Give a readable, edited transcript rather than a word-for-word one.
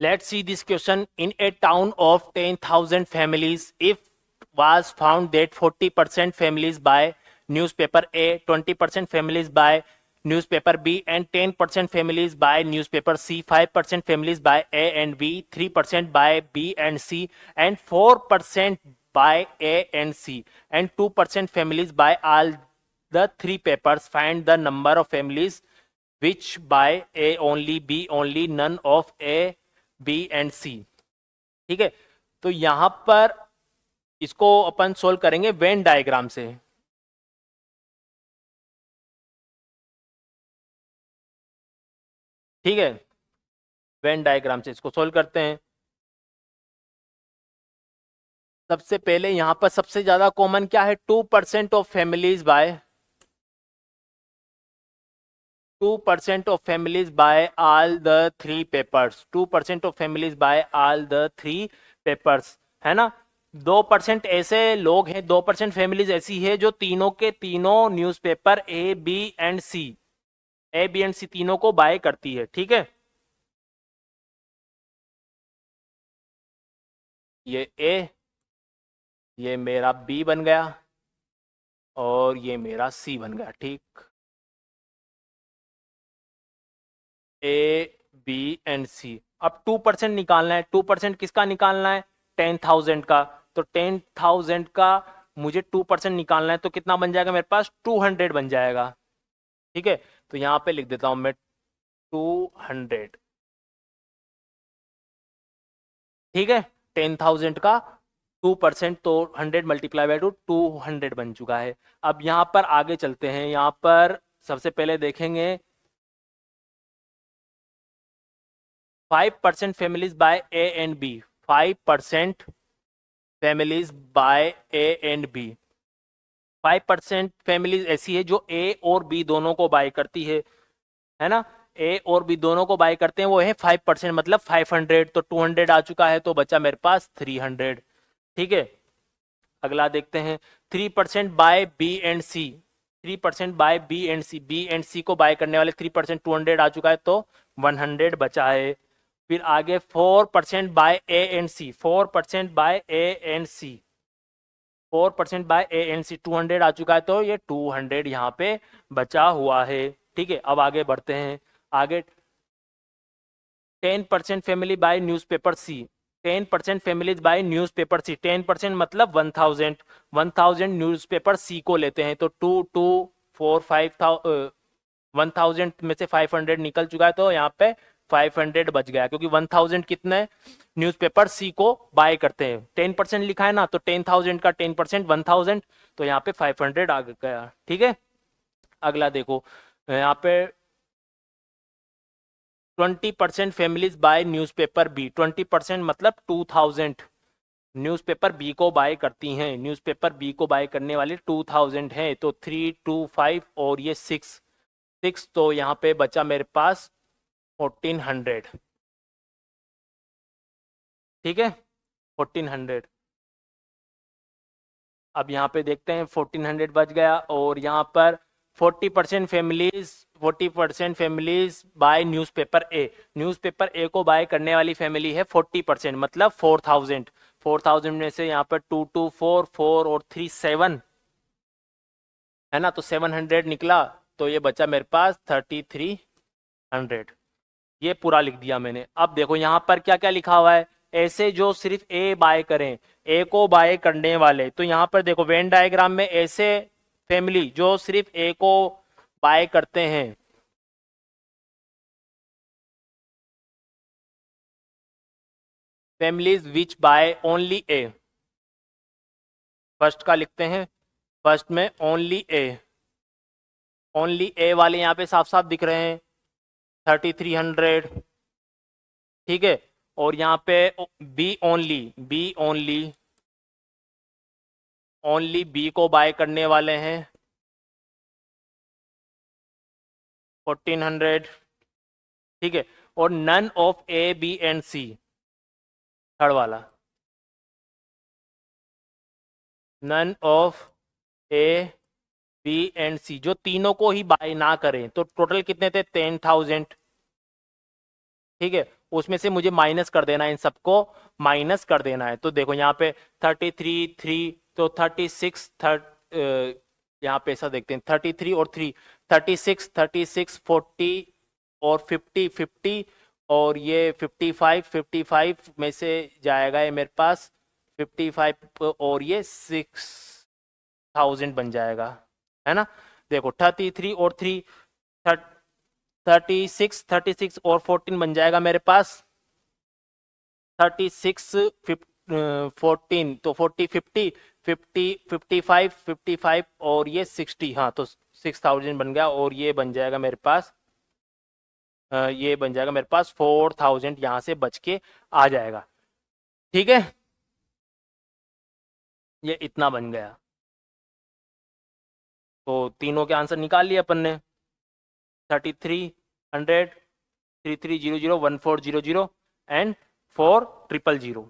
Let's see this question. In a town of 10,000 families, if was found that 40% families buy newspaper A, 20% families buy newspaper B, and 10% families buy newspaper C, 5% families buy A and B, 3% buy B and C, and 4% buy A and C, and 2% families buy all the three papers. Find the number of families which buy A only, B only, none of A, B and C. ठीक है, तो यहां पर इसको अपन solve करेंगे Venn diagram से। ठीक है, वेन डायग्राम से इसको सोल्व करते हैं। सबसे पहले यहां पर सबसे ज्यादा कॉमन क्या है, 2% of families by 2% of families by all the three papers. 2% of families by all the three papers, है ना। 2% ऐसे लोग हैं, 2% फैमिलीज ऐसी है जो तीनों के तीनों newspaper A B and C, A B and C तीनों को बाय करती है। ठीक है, ये ए, ये मेरा बी बन गया और ये मेरा सी बन गया। ठीक, ए बी एंड सी। अब 2% निकालना है। 2% किसका निकालना है, 10,000 का। तो 10,000 का मुझे 2% निकालना है, तो कितना बन जाएगा मेरे पास, 200 बन जाएगा। ठीक है, तो यहां पे लिख देता हूं मैं 200। ठीक है, 10,000 का 2%, तो 100 मल्टीप्लाई बाई 200 बन चुका है। अब यहां पर आगे चलते हैं। यहां पर सबसे पहले देखेंगे 5% families by A and B. 5% families by A and B. 5% families ऐसी है जो ए और बी दोनों को बाय करती है ना। ए और बी दोनों को बाय करते हैं, वो है 5%, मतलब 500। तो 200 आ चुका है, तो बचा मेरे पास 300। ठीक है, अगला देखते हैं। 3% buy B and C. 3% buy B and C, B and C को बाय करने वाले 3%, 200 आ चुका है, तो 100 बचा है। फिर आगे 4% buy A and C. 4% buy A and C, 4% buy A and C, 200 आ चुका है, तो ये 200 यहाँ पे बचा हुआ है। ठीक है, अब आगे बढ़ते हैं। आगे 10% family by newspaper C. 10% families bye newspaper सी। 10% मतलब 1000। 1000 न्यूज़पेपर सी को लेते हैं, तो 1000 में से 500 निकल चुका है, तो यहाँ पे 500 बच गया, क्योंकि 1000 कितने न्यूज़पेपर सी को बाय करते हैं। 10% लिखा है ना, तो 10,000 का 10% 1000, तो यहाँ पे 500 आ गया। ठीक है, अगला देखो। यहाँ पे 20% फैमिलीज बाय न्यूज़पेपर बी। 20% मतलब 2000 न्यूज़पेपर बी को बाय करती हैं। न्यूज़पेपर बी को बाय करने वाले 2000 हैं, तो 3 2 5 और ये 6 6, तो यहाँ पे बचा मेरे पास 1400। ठीक है, 1400। अब यहाँ पे देखते हैं, 1400 बच गया। और यहाँ पर 40% फैमिलीज बाय न्यूज़पेपर ए। न्यूज़पेपर ए को बाय करने वाली फैमिली है 40%, मतलब 4000। 4000 में से यहाँ पर 2 2 4 4 और 3 7, है ना, तो 700 निकला, तो ये बचा मेरे पास 3300। ये पूरा लिख दिया मैंने। अब देखो यहाँ पर क्या क्या लिखा हुआ है। ऐसे जो सिर्फ ए बाय करें, ए को बाय करने वाले, तो यहाँ पर देखो वेन डायग्राम में ऐसे फैमिली जो सिर्फ ए को बाय करते हैं, families which by only A. First का लिखते हैं, फर्स्ट में ओनली ए। ओनली ए वाले यहाँ पे साफ साफ दिख रहे हैं, 3300। ठीक है, और यहाँ पे B only, B only, only B को बाय करने वाले हैं 1400। ठीक है, और none of A B and C, third वाला, none of A B and C, जो तीनों को ही बाय ना करें, तो टोटल कितने थे, 10,000। ठीक है, उसमें से मुझे माइनस कर देना है, इन सबको माइनस कर देना है। तो देखो यहाँ पे 33 3, तो 36 यहाँ पे ऐसा देखते हैं 33 और 3, 36 40 और 50 और ये 55 में से जाएगा ये मेरे पास 55 और ये 6000 बन जाएगा, है ना। देखो 33 और 3 36 और 14 बन जाएगा मेरे पास 36 14, तो 40 50 55 और ये 60, हाँ तो 6000 बन गया। और ये बन जाएगा मेरे पास ये बन जाएगा मेरे पास 4000 यहाँ से बच के आ जाएगा। ठीक है, ये इतना बन गया। तो तीनों के आंसर निकाल लिए अपन ने, 3300 3300 1400 एंड 4000।